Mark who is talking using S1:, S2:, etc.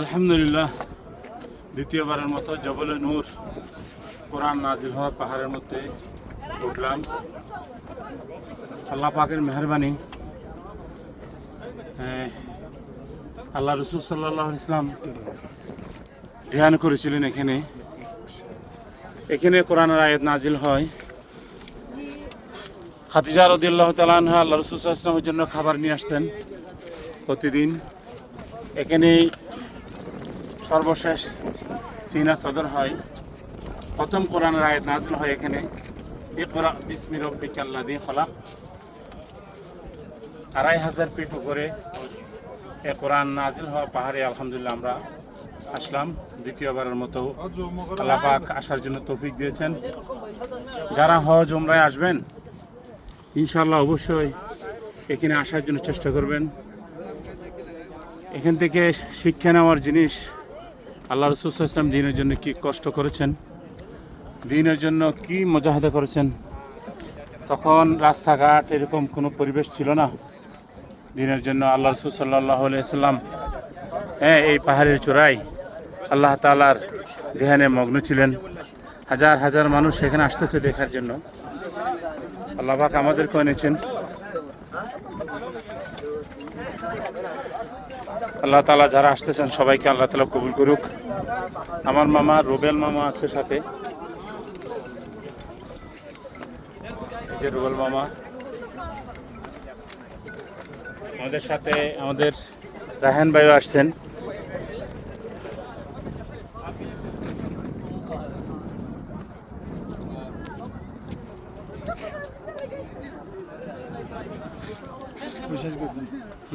S1: আলহামদুলিল্লাহ, দ্বিতীয়বারের মতো জবলে নূর কোরআন নাজিল হওয়া পাহাড়ের মধ্যে উঠলাম। আল্লাহ পাকের মেহরবানি, আল্লাহ রসুল সাল্লাল্লাহু আলাইহি ইসলাম ধ্যান করেছিলেন এখানে কোরআনের আয়াত নাজিল হয়। খাদিজা রাদিয়াল্লাহু তাআলা আনহা আল্লাহ রসুল সাল্লাল্লাহু আলাইহি ইসলামের জন্য খাবার নিয়ে আসতেন প্রতিদিন। এখানে সর্বশেষ সিনা সদর হয়, প্রথম কোরআনের আয়াত নাজিল হয় এখানে। ইকরা বিসমি রাব্বিকাল্লাযী খলাক। ২৫০০ ফিট উপরে এ কোরআন নাজিল হওয়া পাহাড়ে আলহামদুলিল্লাহ আমরা আসলাম দ্বিতীয়বারের মতো। আল্লাহ পাক আসার জন্য তৌফিক দিয়েছেন। যারা হজ উমরায় আসবেন ইনশাআল্লাহ অবশ্যই এখানে আসার জন্য চেষ্টা করবেন। এখান থেকে শিক্ষা নেওয়ার জিনিস, আল্লাহ রাসূল সাল্লাল্লাহু আলাইহি ওয়াসাল্লাম দ্বীনের জন্য কি কষ্ট করেছেন, দ্বীনের জন্য কি মুজাহাদা করেছেন। তখন রাস্তাঘাট এরকম কোনো পরিবেশ ছিল না দ্বীনের জন্য। আল্লাহ রাসূল সাল্লাল্লাহু আলাইহি ওয়াসাল্লাম এই পাহাড়ের চূড়ায় আল্লাহ তাআলার ধ্যানে মগ্ন ছিলেন। হাজার হাজার মানুষ সেখানে আসতেছে দেখার জন্য। আল্লাহ পাক আমাদেরকে এনেছেন। আল্লাহ তাআলা যারা আসতেছেন সবাইকে আল্লাহ তাআলা কবুল করুক। আমার মামা রুবেল মামা আছে সাথে, এই যে রুবেল মামা আমাদের সাথে, আমাদের রায়হান ভাইও আসছেন।